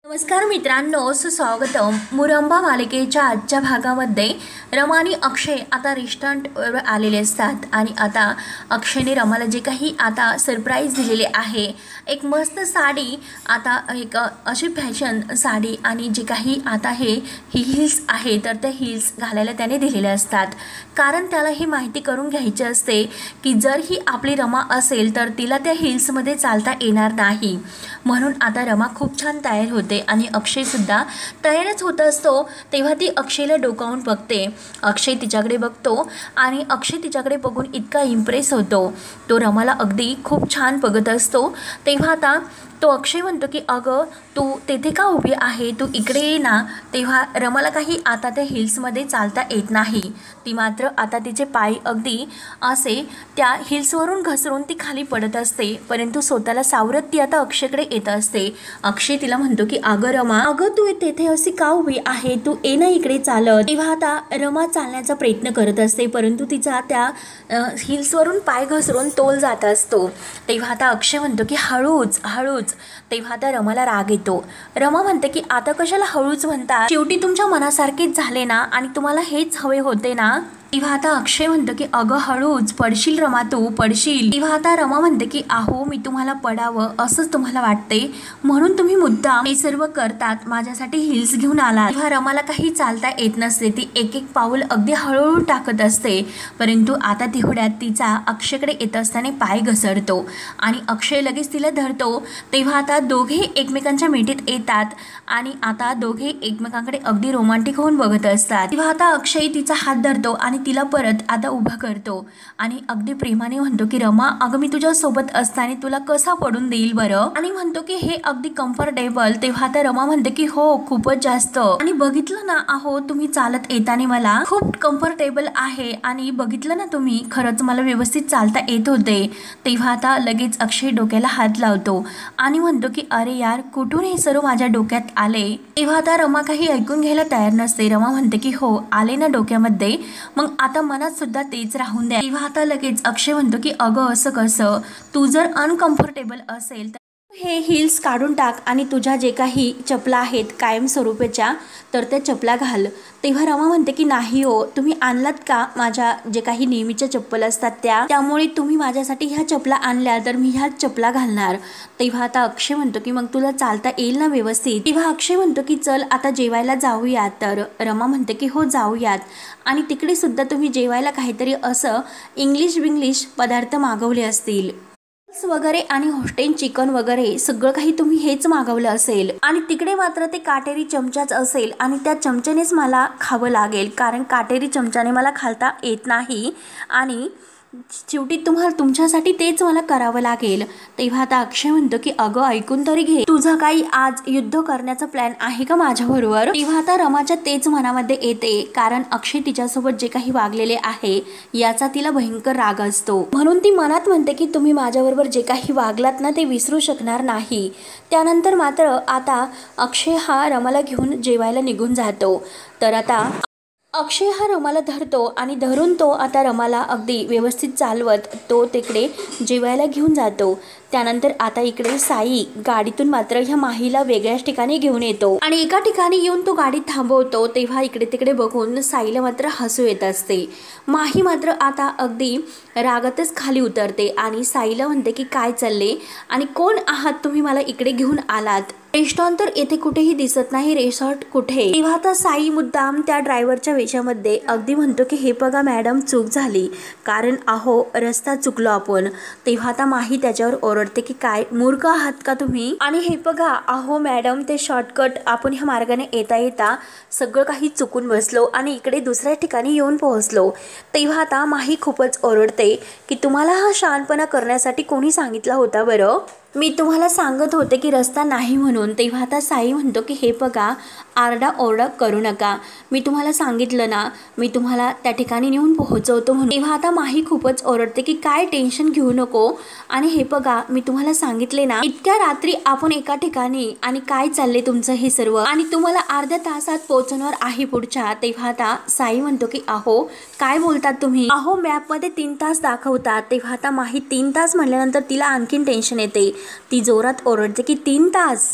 नमस्कार मित्रांनो, सुस्वागतम. मुरंबा मालिकेच्या आजच्या भागामध्ये रमा आणि अक्षय आता रेस्टॉरंटवर आलेले असतात आणि आता अक्षयने रमाला जे काही आता सरप्राईज दिलेले आहे, एक मस्त साडी, आता एक अशी फॅशन साडी आणि जे काही आता ही हिल्स आहे तर ते हिल्स घालायला त्याने दिलेले असतात. कारण त्याला ही माहिती करून घ्यायची असते की जर ही आपली रमा असेल तर तिला त्या हिल्समध्ये चालता येणार नाही. म्हणून आता रमा खूप छान तयार होते आणि अक्षयसुद्धा तयारच होत असतो. तेव्हा ती अक्षयला डोकावून बघते. अक्षय तिच्याकडे बघतो आणि अक्षय तिच्याकडे बघून इतका इम्प्रेस होतो. तो रमाला अगदी खूप छान बघत असतो. तेव्हा आता तो अक्षय म्हणतो की अगं तू तेथे का उभी आहे, तू इकडे ये ना. तेव्हा रमाला काही आता त्या हिल्समध्ये चालता येत नाही. ती मात्र आता तिचे पाय अगदी असे त्या हिल्सवरून घसरून ती खाली पडत असते. परंतु स्वतःला सावरत ती आता अक्षयकडे येत असते. अक्षय तिला म्हणतो की अगं रमा, अगं तू तेथे अशी का उभी आहे, तू ये ना इकडे चालत. तेव्हा आता रमा चालण्याचा प्रयत्न करत असते परंतु तिचा त्या हिल्सवरून पाय घसरून तोल जात असतो. तेव्हा आता अक्षय म्हणतो की हळूच हळूच. तेव्हा आता रमाला राग येतो. रमा म्हणते की आता कशाला हळूच म्हणता, शेवटी तुमच्या मनासारखेच झाले ना आणि तुम्हाला हेच हवे होते ना. तेव्हा आता अक्षय म्हणतो की अगं हळूच, पडशील रमा, तू पडशील. तेव्हा आता रमा म्हणते की अहो मी तुम्हाला पडावं असंच तुम्हाला वाटते म्हणून तुम्ही मुद्दाम हे सर्व करतात, माझ्यासाठी हिल्स घेऊन आला. तेव्हा रमाला काही चालता येत नसते. ती एक एक पाऊल अगदी हळूहळू टाकत असते. परंतु आता तेवढ्यात तिचा अक्षयकडे येत असताना पाय घसरतो आणि अक्षय लगेच तिला धरतो. तेव्हा आता दोघे एकमेकांच्या मिठीत येतात आणि आता दोघे एकमेकांकडे अगदी रोमांटिक होऊन बघत असतात. तेव्हा आता अक्षय तिचा हात धरतो आणि तिला परत आता उभा करतो आणि अगदी प्रेमाने म्हणतो की रमा, अगं मी तुझ्या सोबत असताना तुला कसा पडून देईल बरं, आणि म्हणतो की हे अगदी कम्फर्टेबल. तेव्हा आता रमा म्हणते की हो खूपच जास्त, आणि बघितलं ना अहो तुम्ही चालत येताना मला खूप कम्फर्टेबल आहे आणि बघितलं ना तुम्ही, खरंच मला व्यवस्थित चालता येत होते. तेव्हा आता लगेच अक्षय डोक्याला हात लावतो आणि म्हणतो की अरे यार, कुठून हे सर्व माझ्या डोक्यात आले. तेव्हा आता रमा काही ऐकून घ्यायला तयार नसते. रमा म्हणते की हो आले ना डोक्यामध्ये, मग आता मनात सुद्धा तेच राहून द्या. तेव्हा आता लगेच अक्षय म्हणतो की अगं असं कसं, तू जर अनकम्फर्टेबल असेल तर हे हिल्स काढून टाक आणि तुझ्या जे काही चपला आहेत कायमस्वरूपाच्या तर त्या चपला घाल. तेव्हा रमा म्हणते की नाही हो, तुम्ही आणलात का माझ्या जे काही नेहमीच्या चप्पल असतात त्यामुळे तुम्ही माझ्यासाठी ह्या चपला आणल्या तर मी ह्या चपला घालणार. तेव्हा आता अक्षय म्हणतो की मग तुला चालता येईल ना व्यवस्थित. तेव्हा अक्षय म्हणतो की चल आता जेवायला जाऊयात. तर रमा म्हणते की हो जाऊयात, आणि तिकडे सुद्धा तुम्ही जेवायला काहीतरी असं इंग्लिश पदार्थ मागवले असतील वगैरे आणि हॉस्टेल चिकन वगैरे सगळं काही तुम्ही हेच मागवलं असेल, आणि तिकडे मात्र ते काटेरी चमचाच असेल आणि त्या चमच्यानेच मला खावं लागेल कारण काटेरी चमच्याने मला खाता येत नाही आणि शेवटी तुमच्यासाठी तेच मला करावं लागेल. तेव्हा आता अक्षय म्हणतो की अगं ऐकून तरी घे, तुझा काही आज युद्ध करण्याचा प्लॅन आहे का माझ्याबरोबर. तेव्हा आता रमाच्या तेच मनामध्ये येते कारण अक्षय तिच्यासोबत जे काही वागलेले आहे याचा तिला भयंकर राग असतो. म्हणून ती मनात म्हणते की तुम्ही माझ्याबरोबर जे काही वागलात ना ते विसरू शकणार नाही. त्यानंतर मात्र आता अक्षय हा रमाला घेऊन जेवायला निघून जातो. तर आता अक्षय हा रमाला धरतो आणि धरून तो आता रमाला अगदी व्यवस्थित चालवत तो तिकडे जेवायला घेऊन जातो. त्यानंतर आता इकडे साई गाडीतून मात्र ह्या माहीला वेगळ्याच ठिकाणी घेऊन येतो आणि एका ठिकाणी येऊन तो गाडी थांबवतो. तेव्हा इकडे तिकडे बघून साईला मात्र हसू येत असते. माही मात्र आता अगदी रागातच खाली उतरते आणि साईला म्हणते की काय चालले आणि कोण आहात तुम्ही, मला इकडे घेऊन आलात. रेस्टॉरंट तर येथे कुठेही दिसत नाही, रिसॉर्ट कुठे. तेव्हा आता साई मुद्दाम त्या ड्रायव्हरच्या वेशामध्ये अगदी म्हणतो की हे बघा मॅडम, चूक झाली, कारण अहो रस्ता चुकलो आपण. तेव्हा आता माही त्याच्यावर ओरडते की काय मूर्ख आहात का तुम्ही, आणि हे बघा अहो मॅडम, ते शॉर्टकट आपण ह्या मार्गाने येता येता सगळं काही चुकून बसलो आणि इकडे दुसऱ्या ठिकाणी येऊन पोहोचलो. तेव्हा आता माही खूपच ओरडते की तुम्हाला हा शहाणपणा करण्यासाठी कोणी सांगितला होता बरं, मी तुम्हाला सांगत होते की रस्ता नाही म्हणून. तेव्हा आता साई म्हणतो की हे बघा, आरडा ओरडा करू नका, मी तुम्हाला सांगितलं ना, मी तुम्हाला त्या ठिकाणी नेऊन पोहोचवतो म्हणून. तेव्हा आता माही खूपच ओरडते की काय टेन्शन घेऊ नको, आणि हे बघा मी तुम्हाला सांगितले ना, इतक्या रात्री आपण एका ठिकाणी, आणि काय चालले तुमचं हे सर्व, आणि तुम्हाला अर्ध्या तासात पोहोचणार आहे पुढच्या. तेव्हा आता साई म्हणतो की अहो काय बोलतात तुम्ही, अहो मॅपमध्ये 3 तास दाखवतात. तेव्हा आता माही 3 तास म्हणल्यानंतर तिला आणखीन टेन्शन येते. ती जोरात ओरडते की 3 तास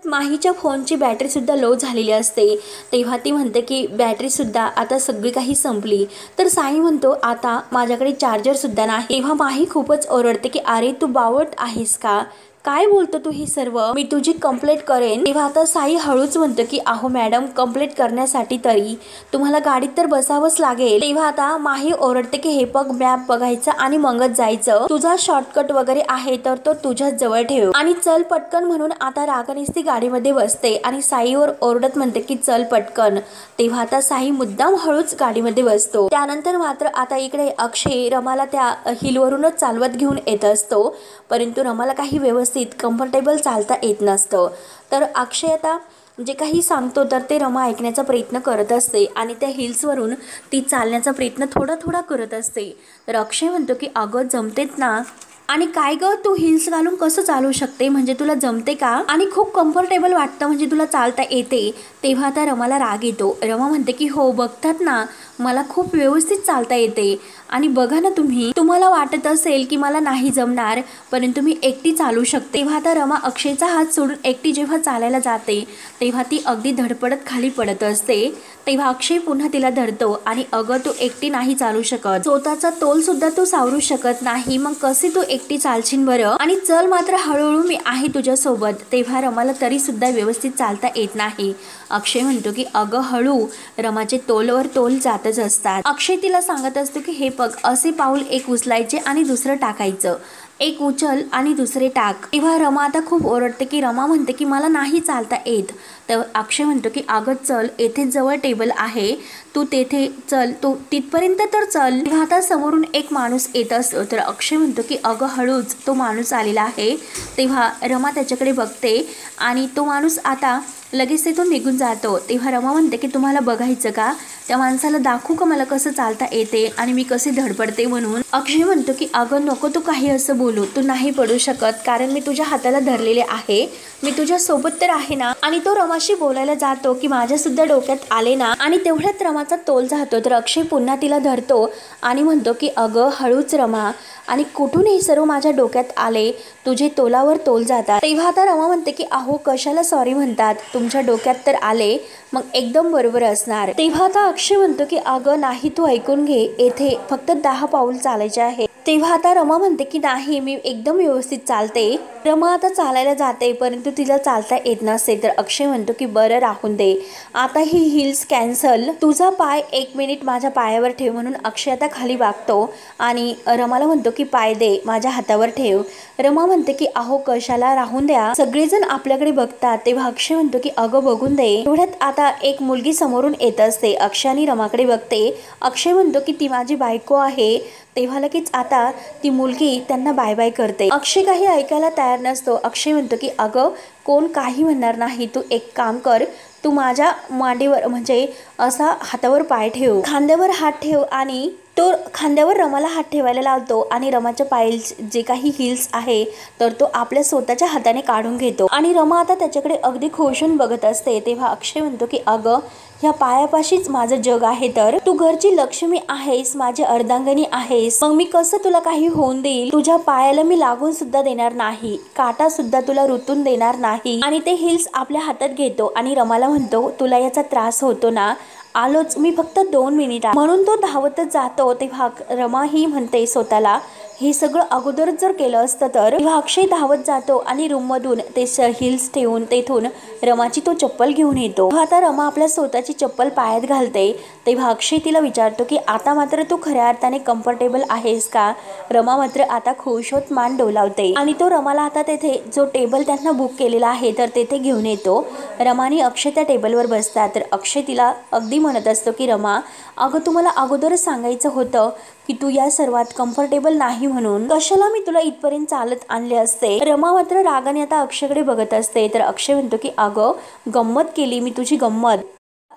माहीच्या फोनची बॅटरीसुद्धा लो झालेली असते। तेव्हा ती म्हणते की बॅटरीसुद्धा आता सगळी काही संपली। तर साई म्हणतो आता माझ्याकडे चार्जरसुद्धा नाही। तेव्हा माही खूपच ओरडते की अरे तू बावट आहेस का, काय बोलतो तू हे सर्व, मी तुझी कंप्लेंट करेन। तेव्हा आता साई हळूच म्हणतो की अहो मॅडम, कंप्लेंट करण्यासाठी तरी तुम्हाला गाडीत तर बसावंच लागेल। तेव्हा आता माही ओरडते की हे बघ, मॅप बघायचं आणि मगच जायचं, तुझा शॉर्टकट वगैरे आहे तर तो तुझ्याच जवळ ठेव आणि चल पटकन म्हणून आता रागानेच ती गाडीमध्ये बसते आणि साईवर ओरडत म्हणते की चल पटकन। तेव्हा आता साई मुद्दाम हळूच गाडीमध्ये बसतो। त्यानंतर मात्र आता इकडे अक्षय रमाला त्या हिलवरूनच चालवत घेऊन येत असतो, परंतु रमाला काही व्यवस्थित कम्फर्टेबल चालता येत नसतं। तर अक्षय आता जे काही सांगतो तर ते रमा ऐकण्याचा प्रयत्न करत असते आणि त्या हिल्सवरून ती चालण्याचा प्रयत्न थोडा करत असते। तर अक्षय म्हणतो की अगं जमतेत ना, आणि काय ग तू हिल्स घालून कसं चालू शकते, म्हणजे तुला जमते का, आणि खूप कम्फर्टेबल वाटतं म्हणजे तुला चालता येते। तेव्हा आता रमाला राग येतो। रमा म्हणते की हो बघतात ना, मला खूप व्यवस्थित चालता येते आणि बघा ना तुम्ही, तुम्हाला वाटत असेल की मला नाही जमणार परंतु मी एकटी चालू शकते। तेव्हा आता रमा अक्षयचा हात सोडून एकटी जेव्हा चालायला जाते तेव्हा ती अगदी धडपडत खाली पडत असते। तेव्हा अक्षय पुन्हा तिला धरतो आणि अगं तू एकटी नाही चालू शकत, स्वतःचा तोल सुद्धा तू सावरू शकत नाही, मग कसे तू एकटी चालशील बरं, आणि चल मात्र हळूहळू, मी आहे तुझ्या सोबत। तेव्हा रमाला तरी सुद्धा व्यवस्थित चालता येत नाही। अक्षय म्हणतो की अगं हळू, रमाचे तोलवर तोल जातच असतात। अक्षय तिला सांगत असतो की हे बघ, असे पाऊल एक उचलायचे आणि दुसरं टाकायचं, एक उचल आणि दुसरे टाक। तेव्हा रमा आता खूप ओरडते की रमा म्हणते की मला नाही चालता येत। तर अक्षय म्हणतो की अगं चल, येथे जवळ टेबल आहे, तू तेथे चल, तू तिथपर्यंत तर चल। तेव्हा आता समोरून एक माणूस येत असतो तर अक्षय म्हणतो की अगं हळूच, तो माणूस आलेला आहे। तेव्हा रमा त्याच्याकडे बघते आणि तो माणूस आता लगेच तिथून निघून जातो। तेव्हा रमा म्हणते की तुम्हाला बघायचं का, त्या माणसाला दाखवू का मला कसं चालता येते आणि मी कसे धडपडते म्हणून। अक्षय म्हणतो की अगं नको तू काही असं बोलू, तू नाही पडू शकत कारण मी तुझ्या हाताला धरलेले आहे, मी तुझ्या सोबत तर आहे ना। आणि तो रमाशी बोलायला जातो की माझ्या सुद्धा डोक्यात आले ना, आणि तेवढ्यात रमाचा तोल जातो। तर अक्षय पुन्हा तिला धरतो आणि म्हणतो की अगं हळूच रमा, आणि कुठून हे सर्व माझ्या डोक्यात आले, तुझे तोलावर तोल जातात। तेव्हा आता रमा म्हणते की अहो कशाला सॉरी म्हणतात, तुमच्या डोक्यात तर आले मग एकदम बरोबर असणार। तेव्हा आता अक्षय म्हणतो की अगं नाही, तू ऐकून घे, येथे फक्त 10 पाऊल चालायचे आहे। तेव्हा आता रमा म्हणते की नाही, मी एकदम व्यवस्थित चालते। रमा आता चालायला जाते परंतु तिला चालता येत नसते। तर अक्षय म्हणतो की बरं राहून दे, आता ही हिल्स कॅन्सल, तुझा पाय 1 मिनिट माझ्या पायावर ठेव। म्हणून अक्षय आता खाली वागतो आणि रमाला म्हणतो की पाय दे, माझ्या हातावर ठेव। रमा म्हणते की अहो कशाला, राहून द्या, सगळेजण आपल्याकडे बघतात। तेव्हा अक्षय म्हणतो की अगं बघून दे। एवढ्यात आता एक मुलगी समोरून येत असते। अक्षय आणि रमाकडे बघते। अक्षय म्हणतो की ती माझी बायको आहे। तेव्हा लगेच आता ती मुलगी त्यांना बाय बाय करते। अक्षय काही ऐकायला तयार नसतो। अक्षय म्हणतो की अगं कोण काही म्हणणार नाही, तू एक काम कर, तू माझ्या मांडीवर म्हणजे असा हातावर पाय ठेव, खांद्यावर हात ठेव, आणि तो खांद्यावर रमाला हात ठेवायला लावतो आणि रमाच्या पायल्स जे काही हिल्स आहे तर तो आपल्या स्वतःच्या हाताने काढून घेतो आणि रमा आता त्याच्याकडे अगदी खुश होऊन बघत असते। तेव्हा अक्षय म्हणतो की अगं ह्या पायापाशीच माझं जग आहे, तर तू घरची लक्ष्मी आहेस, माझी अर्धांगिनी आहेस, मग मी कसं तुला काही होऊन देईल, तुझ्या पायाला मी लागून सुद्धा देणार नाही, काटा सुद्धा तुला रुतून देणार नाही। आणि ते हिल्स आपल्या हातात घेतो आणि रमाला म्हणतो तुला याचा त्रास होतो ना, आलोच मी, फक्त 2 मिनिटात, म्हणून तो धावतच जातो। तेव्हा रमा ही म्हणते स्वतःला हे सगळं अगोदरच जर केलं असतं तर। तेव्हा अक्षय धावत जातो आणि रूममधून ते हिल्स ठेवून तेथून रमाची तो चप्पल घेऊन येतो। आता रमा आपल्या स्वतःची चप्पल पायात घालते। तेव्हा अक्षय तिला विचारतो की आता मात्र तू खऱ्या अर्थाने कम्फर्टेबल आहेस का। रमा मात्र आता खुश होत मान डोलावते आणि तो रमाला आता तेथे जो टेबल त्यांना बुक केलेला आहे तर तेथे घेऊन येतो। रमाने अक्षय त्या टेबलवर बसतात तर अक्षय तिला अगदी म्हणत असतो की रमा अगं तुम्हाला अगोदरच सांगायचं होतं की तू या सर्वात कम्फर्टेबल नाही म्हणून, कशाला मी तुला इथपर्यंत चालत आणले असते। रमा मात्र रागाने आता अक्षयकडे बघत असते। तर अक्षय म्हणतो की अगं गंमत केली मी तुझी, गंमत।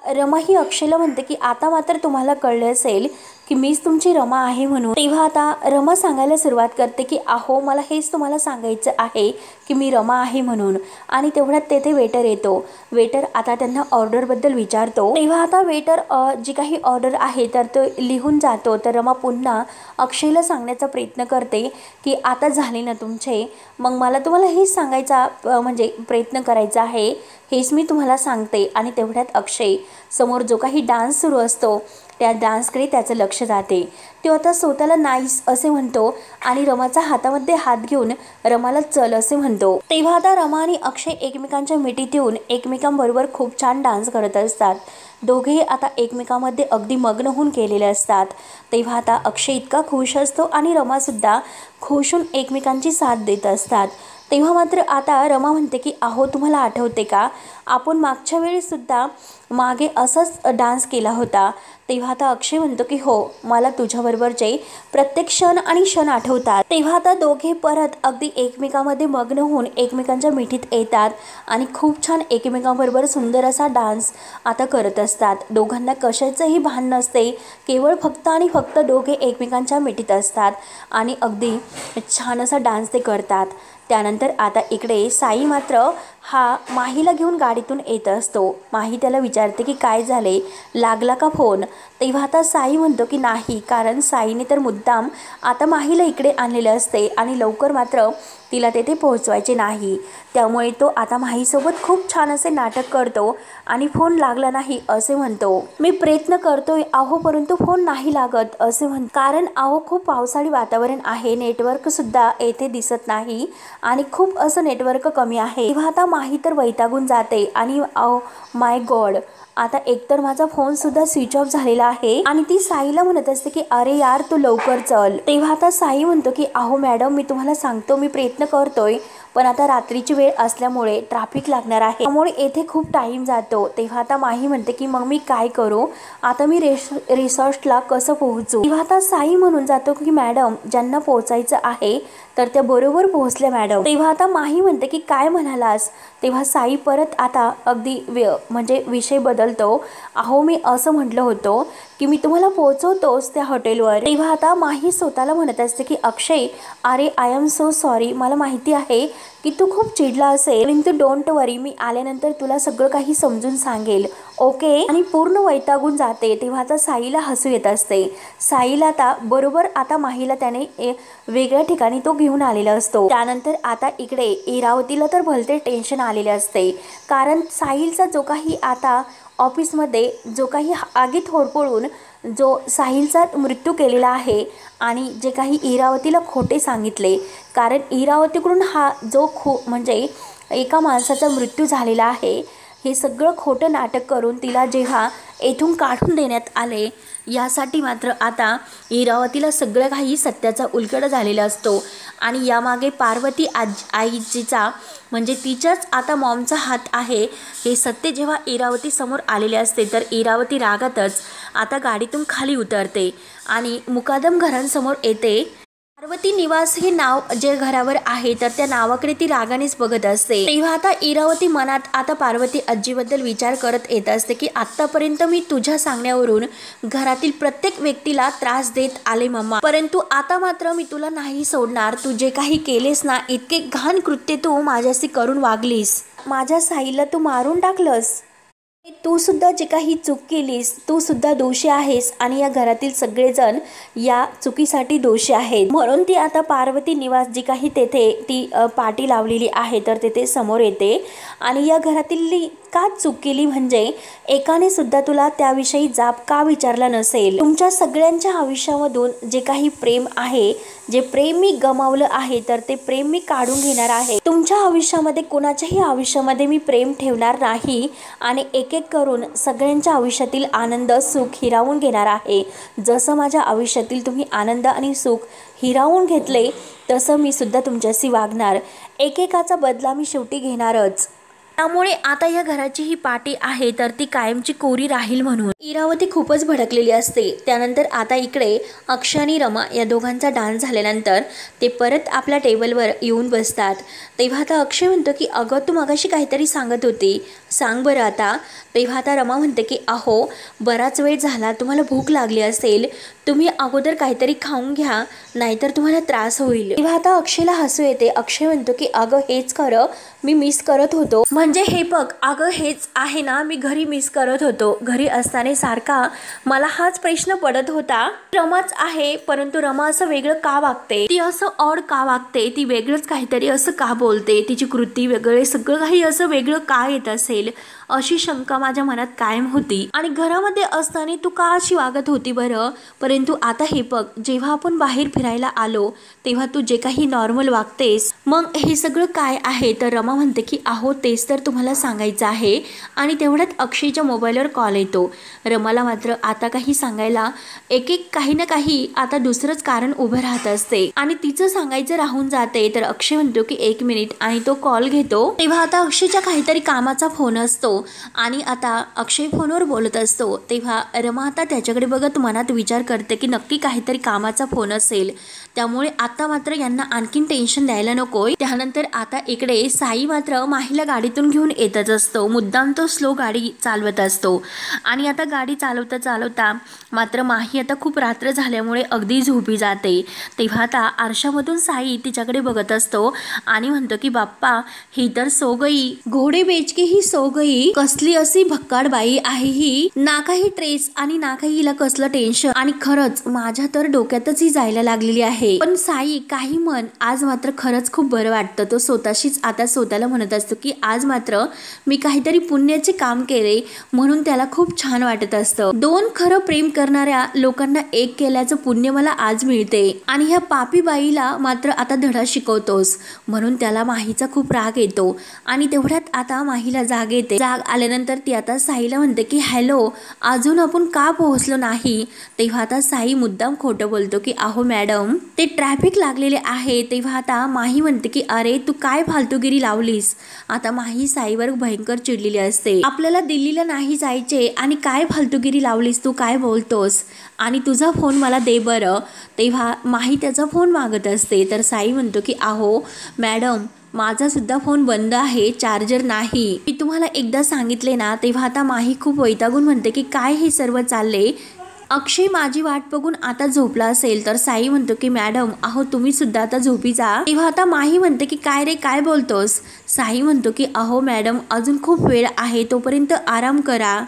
रमा ही अक्षयला म्हणते की आता मात्र तुम्हाला कळले असेल की मीच तुमची रमा आहे म्हणून। तेव्हा आता रमा सांगायला सुरुवात करते की अहो मला हेच तुम्हाला सांगायचं आहे की मी रमा आहे म्हणून। आणि तेवढ्यात तेथे वेटर येतो। वेटर आता त्यांना ऑर्डरबद्दल विचारतो। तेव्हा आता वेटर जी काही ऑर्डर आहे तर तो लिहून जातो। तर रमा पुन्हा अक्षयला सांगण्याचा प्रयत्न करते की आता झाले ना तुमचे, मग मला तुम्हाला हेच सांगायचा म्हणजे प्रयत्न करायचा आहे, हेच मी तुम्हाला सांगते। आणि तेवढ्यात अक्षय समोर जो काही डान्स सुरू असतो त्या डान्सकडे त्याचं लक्ष जाते। तो आता स्वतःला नाईस असे म्हणतो आणि रमाचा हातामध्ये हात घेऊन रमाला चल असे म्हणतो। तेव्हा आता रमा आणि अक्षय एकमेकांच्या मिठीत येऊन एकमेकांबरोबर खूप छान डान्स करत असतात। दोघेही आता एकमेकांमध्ये अगदी मग्न होऊन केलेले असतात। तेव्हा आता अक्षय इतका खुश असतो आणि रमासुद्धा खुश होऊन एकमेकांची साथ देत असतात। तेव्हा मात्र आता रमा म्हणते की अहो तुम्हाला आठवते का, आपण मागच्या वेळीसुद्धा मागे असाच डान्स केला होता। तेव्हा आता अक्षय म्हणतो की हो, मला तुझ्याबरोबरचे प्रत्येक क्षण आणि क्षण आठवतात। तेव्हा आता दोघे परत अगदी एकमेकांमध्ये मग्न होऊन एकमेकांच्या मिठीत येतात आणि खूप छान एकमेकांबरोबर सुंदर असा डान्स आता करत असतात। दोघांना कशाचंही भान नसते, केवळ फक्त आणि फक्त दोघे एकमेकांच्या मिठीत असतात आणि अगदी छान असा डान्स ते करतात। त्यानंतर आता इकडे साई मात्र हा माहीला घेऊन गाडीतून येत असतो। माही त्याला विचारते की काय झाले, लागला का फोन। तेव्हा आता साई म्हणतो की नाही, कारण साईने तर मुद्दाम आता माहीला इकडे आणलेले असते आणि लवकर मात्र तिला तेथे पोहोचवायचे नाही। त्यामुळे तो आता माहीसोबत खूप छान असे नाटक करतो आणि फोन लागला नाही असे म्हणतो। मी प्रयत्न करतोय अहो परंतु फोन नाही लागत असे म्हणतो, कारण अहो खूप पावसाळी वातावरण आहे, नेटवर्क सुद्धा येथे दिसत नाही आणि खूप असं नेटवर्क कमी आहे। तेव्हा आता माही तर वैतागून जाते आणि माय गॉड, आता एकतर माझा फोन सुद्धा स्विच ऑफ झालेला आहे आणि ती साईला म्हणत असते की अरे यार तू लवकर चल। तेव्हा आता साई म्हणतो की अहो मॅडम मी तुम्हाला सांगतो मी प्रयत्न करतोय, पण आता रात्रीची वेळ असल्यामुळे ट्रॅफिक लागणार आहे, त्यामुळे येथे खूप टाइम जातो। तेव्हा आता माही म्हणते की मग मी काय करू, आता मी रिसॉर्टला कसं पोहोचू। तेव्हा आता साई म्हणून जातो की मॅडम ज्यांना पोहोचायचं आहे तर त्या बरोबर पोहोचल्या मॅडम। तेव्हा आता माही म्हणते की काय म्हणालास। तेव्हा साई परत आता अगदी म्हणजे विषय बदलतो। अहो मी असं म्हटलं होतं की मी तुम्हाला पोहोचवतोच त्या हॉटेलवर। तेव्हा आता माही स्वतःला म्हणत असते की अक्षय अरे आय एम सो सॉरी, मला माहिती आहे की तू खूप चिडला असेल, परंतु डोंट वरी, मी आल्यानंतर तुला सगळं काही समजून सांगेल ओके। आणि पूर्ण वैतागून जाते। तेव्हा आता साईला हसू येत असते। साईला आता बरोबर आता माहीला त्याने वेगळ्या ठिकाणी तो घेऊन आलेला असतो। त्यानंतर आता इकडे इरावतीला तर भलते टेन्शन आलेले असते, कारण साहिलचा जो काही आता ऑफिसमध्ये जो काही आगीत होरपळून जो साहिलचा मृत्यू केलेला आहे आणि जे काही इरावतीला खोटे सांगितले, कारण इरावतीकडून हा जो म्हणजे एका माणसाचा मृत्यू झालेला आहे हे सगळं खोटं नाटक करून तिला जेव्हा येथून काढून देण्यात आले, यासाठी मात्र आता इरावतीला सगळं काही सत्याचा उलगडा झालेला असतो आणि यामागे पार्वती आईजीचा म्हणजे तिच्याच आता मॉमचा हात आहे हे सत्य जेव्हा इरावती समोर आलेले असते, तर इरावती रागातच आता गाडीतून खाली उतरते आणि मुकादम घरांसमोर येते। पार्वती निवास हे नाव जे घरावर आहे तर त्या नावाकडे ती रागानेच बघत असते। तेव्हा आता इरावती मनात आता पार्वती आजीबद्दल विचार करत येत असते की आतापर्यंत मी तुझ्या सांगण्यावरून घरातील प्रत्येक व्यक्तीला त्रास देत आले मम्मा, परंतु आता मात्र मी तुला नाही सोडणार। तू जे काही केलेस ना, इतके घाण कृत्य तू माझ्याशी करून वागलीस, माझ्या साईला तू मारून टाकलंस, तू सुद्धा जे काही चूक केलीस तू सुद्धा दोषी आहेस आणि या घरातील सगळेजण या चुकीसाठी दोषी आहेत। म्हणून ती आता पार्वती निवास जी काही तेथे ती पाटी लावलेली आहे तर तेथे समोर येते आणि या घरातील का चूक केली म्हणजे एकाने सुद्धा तुला त्याविषयी जाब का विचारला नसेल। तुमच्या सगळ्यांच्या आयुष्यामधून जे काही प्रेम आहे, जे प्रेम मी गमावलं आहे तर ते प्रेम मी काढून घेणार आहे। तुमच्या आयुष्यामध्ये कोणाच्याही आयुष्यामध्ये मी प्रेम ठेवणार नाही आणि एक एक करून सगळ्यांच्या आयुष्यातील आनंद सुख हिरावून घेणार आहे। जसं माझ्या आयुष्यातील तुम्ही आनंद आणि सुख हिरावून घेतले तसं मी सुद्धा तुमच्याशी वागणार, एकेकाचा बदला मी शेवटी घेणारच। त्यामुळे आता या घराची ही पाटी आहे तर ती कायमची कोरी राहील म्हणून इरावती खूपच भडकलेली असते। त्यानंतर आता इकडे अक्षय आणि रमा या दोघांचा डान्स झाल्यानंतर ते परत आपल्या टेबलवर येऊन बसतात। तेव्हा आता अक्षय म्हणतो की अगं तू मगाशी काहीतरी सांगत होती, सांग बरं आता। तेव्हा आता रमा म्हणते की अहो बराच वेळ झाला, तुम्हाला भूक लागली असेल, तुम्ही अगोदर काहीतरी खाऊन घ्या, नाहीतर तुम्हाला त्रास होईल। तेव्हा आता अक्षयला हसू येते। अक्षय म्हणतो की अगं हेच खरं मी मिस करत होतो, म्हणजे हे बघ अगं हेच आहे ना, मी घरी मिस करत होतो। घरी असताना सारखा मला हाच प्रश्न पडत होता, रमाच आहे परंतु रमा असं वेगळं का वागते, ती असं ऑड का वागते, ती वेगळंच काहीतरी असं का बोलते, तिची कृती वगैरे सगळं काही असं वेगळं का येत असेल, अशी शंका माझ्या मनात कायम होती। आणि घरामध्ये असताना तू का अशी वागत होती बरं, परंतु आता हे बघ जेव्हा आपण बाहेर फिरायला आलो तेव्हा तू जे काही नॉर्मल वागतेस, मग हे सगळं काय आहे। तर रमा म्हणते की अहो तेच तर तुम्हाला सांगायचं आहे। आणि तेवढ्यात अक्षयच्या मोबाईलवर कॉल येतो। रमाला मात्र आता काही सांगायला एक एक काही ना काही आता दुसरंच कारण उभं राहत असते आणि तिचं सांगायचं राहून जाते। तर अक्षय म्हणतो की 1 मिनिट आणि तो कॉल घेतो। तेव्हा आता अक्षयच्या काहीतरी कामाचा फोन असतो आणि आता अक्षय फोनवर बोलत असतो। तेव्हा रमा आता त्याच्याकडे बघत मनात विचार करते की नक्की काहीतरी कामाचा फोन असेल, त्यामुळे आता मात्र यांना आणखीन टेन्शन द्यायला नकोय। त्यानंतर आता इकडे साई मात्र माहीला गाडीतून घेऊन येतच असतो, मुद्दाम तो स्लो गाडी चालवत असतो आणि आता गाडी चालवता चालवता मात्र माही आता खूप रात्र झाल्यामुळे अगदी झोपी जाते। तेव्हा आता आरशामधून साई तिच्याकडे बघत असतो आणि म्हणतो की बाप्पा ही तर सो गई, घोडे बेचके ही सो गई, कसली अशी भक्काड बाई आहे ही, ना काही ट्रेस आणि ना काही हिला कसलं टेन्शन, आणि खरंच माझ्या तर डोक्यातच ही जायला लागलेली आहे। पण साई काही म्हण, आज मात्र खरंच खूप बरं वाटतं। तो स्वतःशीच आता स्वतःला म्हणत असतो की आज मात्र मी काहीतरी पुण्याचे काम केले म्हणून त्याला खूप छान वाटत असतं। 2 खरं प्रेम करणाऱ्या लोकांना एक केल्याचं पुण्य मला आज मिळते आणि ह्या पापी बाईला मात्र आता धडा शिकवतोस, म्हणून त्याला माहीचा खूप राग येतो। आणि तेवढ्यात आता माहीला जाग येते। जाग आल्यानंतर ती आता साईला म्हणते की हॅलो अजून आपण का पोहोचलो नाही। तेव्हा आता साई मुद्दाम खोटं बोलतो की अहो मॅडम ते ट्रॅफिक लागलेले आहे। तेव्हा आता माही म्हणते की अरे तू काय फालतूगिरी लावलीस। आता माही साईवर भयंकर चिडलेली असते, आपल्याला दिल्लीला नाही जायचे आणि काय फालतूगिरी लावलीस, तू काय बोलतोस आणि तुझा फोन मला दे बरं। तेव्हा माही त्याचा फोन मागत असते। तर साई म्हणतो की अहो मॅडम माझा सुद्धा फोन बंद आहे, चार्जर नाही, मी तुम्हाला एकदा सांगितले ना। तेव्हा आता माही खूप वैतागून म्हणते की काय हे सर्व चालले, अक्षय माझी वाट बघून आता झोपला असेल। तर साई म्हणतो की मॅडम अहो तुम्ही सुद्धा आता झोपी जा। तेव्हा आता माही म्हणते की काय रे काय बोलतोस। साई म्हणतो की अहो मॅडम अजून खूप वेळ आहे, तोपर्यंत आराम करा,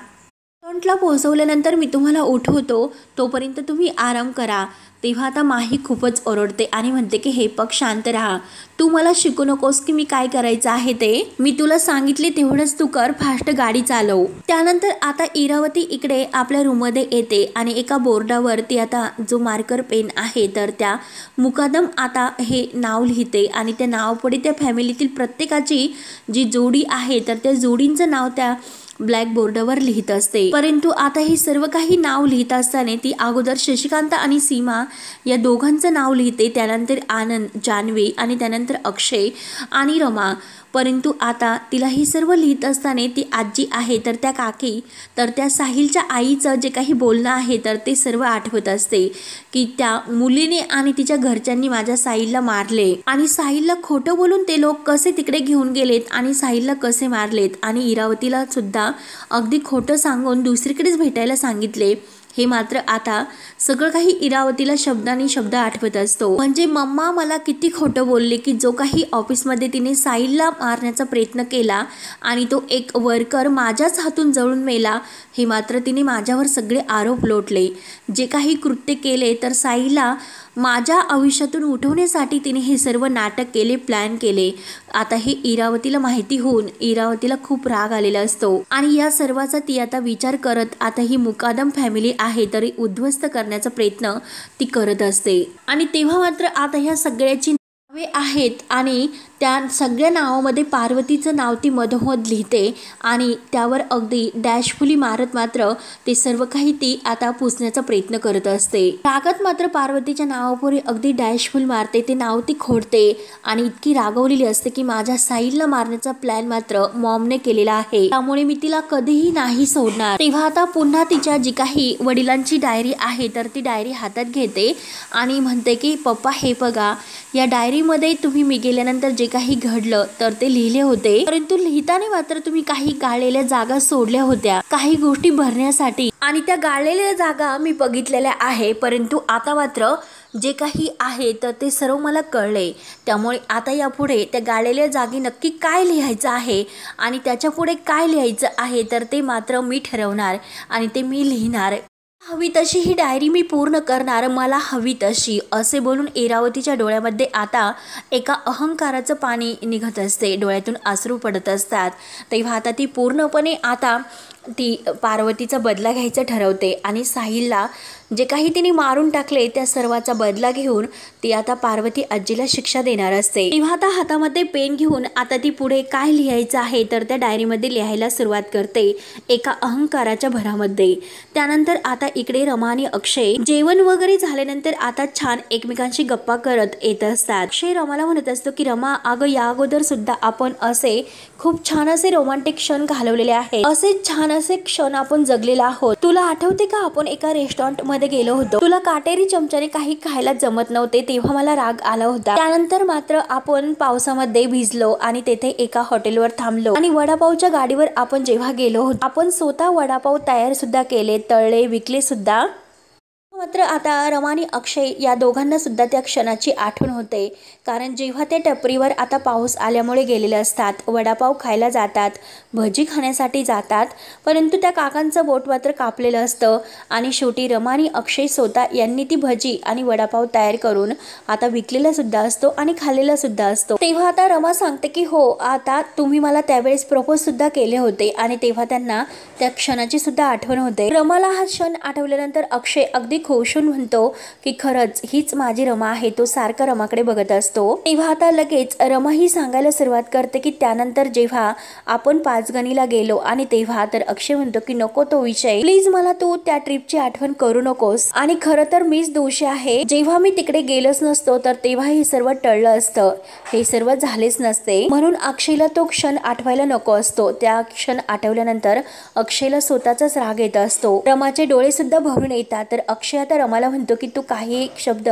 फ्रंटला पोहोचवल्यानंतर मी तुम्हाला उठवतो, तोपर्यंत तुम्ही आराम करा। तेव्हा आता माही खूपच ओरडते आणि म्हणते की हे पग शांत राहा, तू मला शिकू नकोस की मी काय करायचं आहे ते, मी तुला सांगितले तेवढंच तू कर, फास्ट गाडी चालव। त्यानंतर आता इरावती इकडे आपल्या रूममध्ये येते आणि एका बोर्डावर ती आता जो मार्कर पेन आहे तर त्या मुकादम आता हे नाव लिहिते आणि त्या नावापुढे त्या फॅमिलीतील प्रत्येकाची जी जोडी आहे तर त्या जोडींचं नाव त्या ब्लॅक बोर्डवर लिहित असते। परंतु आता हे सर्व काही नाव लिहित असताना ती अगोदर शशिकांत आणि सीमा या दोघांचं नाव लिहिते, त्यानंतर आनंद, जान्हवी आणि त्यानंतर अक्षय आणि रमा। परंतु आता तिला ही सर्व लिहित असताना ती आजी आहे तर त्या काकी तर त्या साहिलच्या आईचं जे काही बोलणं आहे तर ते सर्व आठवत असते की त्या मुलीने आणि तिच्या घरच्यांनी माझ्या साहिलला मारले आणि साहिलला खोटं बोलून ते लोक कसे तिकडे घेऊन गेलेत आणि साहिलला कसे मारलेत आणि इरावतीला सुद्धा अगदी खोटं सांगून दुसरीकडेच भेटायला सांगितले। हे मात्र आता सगळं काही इरावतीला शब्दांनी शब्द आठवत असतो। म्हणजे मम्मा मला किती खोटं बोलले की जो काही ऑफिसमध्ये तिने साहिलला मारण्याचा प्रयत्न केला आणि तो एक वर्कर माझ्याच हातून जळून मेला, हे मात्र तिने माझ्यावर सगळे आरोप लोटले, जे काही कृत्य केले तर साहिलला माझ्या आयुष्यातून उठवण्यासाठी तिने हे सर्व नाटक केले, प्लॅन केले। आता हे इरावतीला माहिती होऊन इरावतीला खूप राग आलेला असतो आणि या सर्वाचा ती आता विचार करत आता ही मुकादम फॅमिली आहे तरी उद्ध्वस्त करण्याचा प्रयत्न ती करत असते। आणि तेव्हा मात्र आता ह्या सगळ्याची नावे आहेत आणि त्या सगळ्या नावामध्ये पार्वतीचं नाव ती मधोमध लिहिते आणि त्यावर अगदी डॅशफुली मारत मात्र ते सर्व काही ती आता पुसण्याचा प्रयत्न करत असते। रागात मात्र पार्वतीच्या नावापुढे अगदी डॅशफुल मारते, ते नाव ती खोडते आणि इतकी रागवलेली असते की माझ्या साहिलला मारण्याचा प्लॅन मात्र मॉमने केलेला आहे, त्यामुळे मी तिला कधीही नाही सोडणार। तेव्हा आता पुन्हा तिच्या जी काही वडिलांची डायरी आहे तर ती डायरी हातात घेते आणि म्हणते की पप्पा हे बघा, या डायरीमध्ये तुम्ही मी गेल्यानंतर जे काही घडलं तर ते लिहिले होते, परंतु लिहिताना मात्र तुम्ही काही गाळलेल्या जागा सोडल्या होत्या काही गोष्टी भरण्यासाठी आणि त्या गाळलेल्या जागा मी बघितलेल्या आहे, परंतु आता मात्र जे काही आहे तर ते सर्व मला कळले, त्यामुळे आता यापुढे त्या गाळलेल्या जागी नक्की काय लिहायचं आहे आणि त्याच्या पुढे काय लिहायचं आहे तर ते मात्र मी ठरवणार आणि ते मी लिहिणार। हवी तशी ही डायरी मी पूर्ण करणार, मला हवी तशी, असे बोलून इरावतीच्या डोळ्यामध्ये आता एका अहंकाराचं पाणी निघत असते, डोळ्यातून अश्रू पडत असतात। तेव्हा आता ती पूर्णपणे आता ती पार्वतीचा बदला घ्यायचं ठरवते आणि साहिलला जे काही तिने मारून टाकले त्या सर्वाचा बदला घेऊन ती आता पार्वती आजीला शिक्षा देणार असते। तेव्हा आता हातामध्ये पेन घेऊन आता ती पुढे काय लिहायचं आहे तर त्या डायरीमध्ये लिहायला सुरुवात करते एका अहंकाराच्या भरामध्ये। त्यानंतर आता इकडे रमा आणि अक्षय जेवण वगैरे झाल्यानंतर आता छान एकमेकांशी गप्पा करत येत असतात। अक्षय रमाला म्हणत असतो की रमा, अगं या अगोदर सुद्धा आपण असे खूप छान असे रोमॅन्टिक क्षण घालवलेले आहेत, असे छान असे क्षण आपण जगलेला आहोत, तुला आठवते का आपण एका रेस्टॉरंट मध्ये गेलो होतो, तुला काटेरी चमच्याने काही खायला जमत नव्हते तेव्हा मला राग आला होता, त्यानंतर मात्र आपण पावसामध्ये भिजलो आणि तेथे एका हॉटेलवर थांबलो आणि वडापावच्या गाडीवर आपण जेव्हा गेलो होतो आपण स्वतः वडापाव तयार सुद्धा केले, तळले, विकले सुद्धा। मात्र आता रमा आणि अक्षय या दोघांना सुद्धा त्या क्षणाची आठवण होते, कारण जेव्हा ते टपरीवर आता पाऊस आल्यामुळे गेलेले असतात, वडापाव खायला जातात, भजी खाण्यासाठी जातात, परंतु त्या काकांचं बोट मात्र कापलेलं असतं आणि शेवटी रमा आणि अक्षय स्वतः यांनी ती भजी आणि वडापाव तयार करून आता विकलेला सुद्धा असतो आणि खाल्लेला सुद्धा असतो। तेव्हा आता रमा सांगते की हो, आता तुम्ही मला त्यावेळेस प्रपोज सुद्धा केले होते आणि तेव्हा त्यांना त्या क्षणाची सुद्धा आठवण होते। रमाला हा क्षण आठवल्यानंतर अक्षय अगदी खुशून म्हणतो की खरंच हीच माझी रमा आहे, तो सारखा रमाकडे बघत असतो। तेव्हा आता लगेच रमा ही सांगायला सुरुवात करते की त्यानंतर जेव्हा आपण पाचगणीला गेलो आणि तेव्हा तर अक्षय म्हणतो की नको तो विषय, प्लीज मला तू त्या ट्रिपची आठवण करू नकोस आणि खरं तर मीच दोषी आहे, जेव्हा मी तिकडे गेलोच नसतो तर तेव्हा हे सर्व टळलं असतं, हे सर्व झालेच नसते, म्हणून अक्षयला तो क्षण आठवायला नको असतो। त्या क्षण आठवल्यानंतर अक्षयला स्वतःचाच राग येत असतो, रमाचे डोळे सुद्धा भरून येतात। तर अक्षय आता रमाला म्हणतो की तू काही शब्द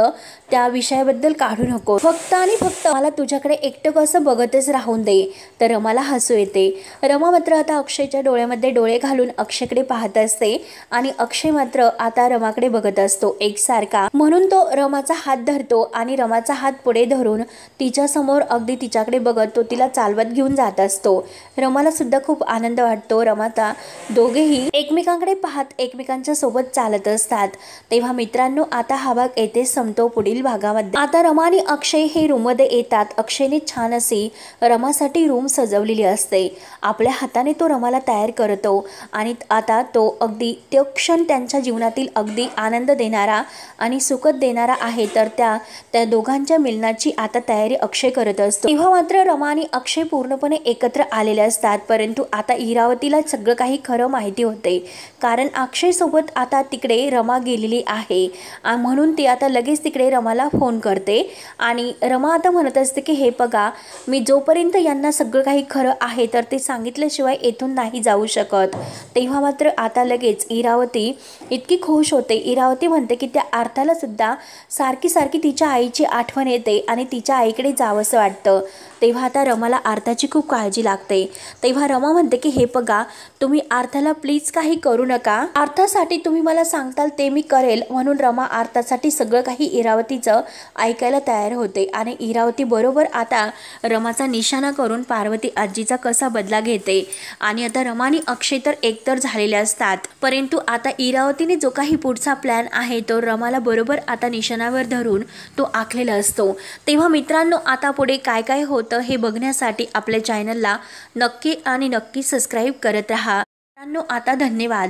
त्या विषयाबद्दल काढू नको, फक्त आणि फक्त मला तुझ्याकडे एकटं कसं बघतच राहून दे। तर रमाला हसू येते। रमा मात्र आता अक्षयच्या डोळ्यामध्ये डोळे घालून अक्षयकडे पाहत असते आणि अक्षय मात्र आता रमाकडे बघत असतो एकसारखा, म्हणून तो रमाचा हात धरतो आणि रमाचा हात पुढे धरून तिच्या समोर अगदी तिच्याकडे बघत तो तिला चालवत घेऊन जात असतो। रमाला सुद्धा खूप आनंद वाटतो। रमाता दोघेही एकमेकांकडे पाहत एकमेकांच्या सोबत चालत असतात। तेव्हा मित्रांनो, आता हा भाग येथे संपतो। पुढील भागामध्ये आता रमा आणि अक्षय हे रूम मध्ये येतात। अक्षयने छान अशी रमासाठी रूम सजवलेली असते, आपल्या हाताने तो रमाला तयार करतो आणि आता तो अगदी तो क्षण त्यांच्या जीवनातील अगदी आनंद देणारा आणि सुखद देणारा आहे। तर त्या दोघांच्या मिलनाची आता तयारी अक्षय करत असतो। तेव्हा मात्र रमा आणि अक्षय पूर्णपणे एकत्र आलेले असतात, परंतु आता इरावतीला सगळं काही खरं माहिती होते, कारण अक्षय सोबत आता तिकडे रमा गेलेली आहे म्हणून ती आता लगेच तिकडे रमाला फोन करते आणि रमा आता म्हणत असते की हे बघा, मी जोपर्यंत यांना सगळं काही खरं आहे तर ते सांगितल्याशिवाय येथून नाही जाऊ शकत। तेव्हा मात्र आता लगेच इरावती इतकी खुश होते। इरावती म्हणते की त्या अर्थाला सुद्धा सारखी सारखी तिच्या आईची आठवण येते आणि तिच्या आईकडे जावंसं वाटतं। तेव्हा आता रमाला अर्थाची खूप काळजी लागते। तेव्हा रमा म्हणते की हे बघा, तुम्ही अर्थाला प्लीज काही करू नका, अर्थासाठी तुम्ही मला सांगताल ते मी करेल, म्हणून रमा अर्थासाठी सगळं काही इरावतीचं ऐकायला तयार होते आणि इरावती बरोबर आता रमाचा निशाणा करून पार्वती आजीचा कसा बदला घेते आणि आता रमा आणि अक्षय तर एकतर झालेले असतात, परंतु आता इरावतीने जो काही पुढचा प्लॅन आहे तो रमाला बरोबर आता निशाणावर धरून तो आखलेला असतो। तेव्हा मित्रांनो, आता पुढे काय काय होतं हे बघण्यासाठी आपल्या चॅनलला नक्की आणि नक्की सबस्क्राईब करत राहा मित्रांनो। आता धन्यवाद।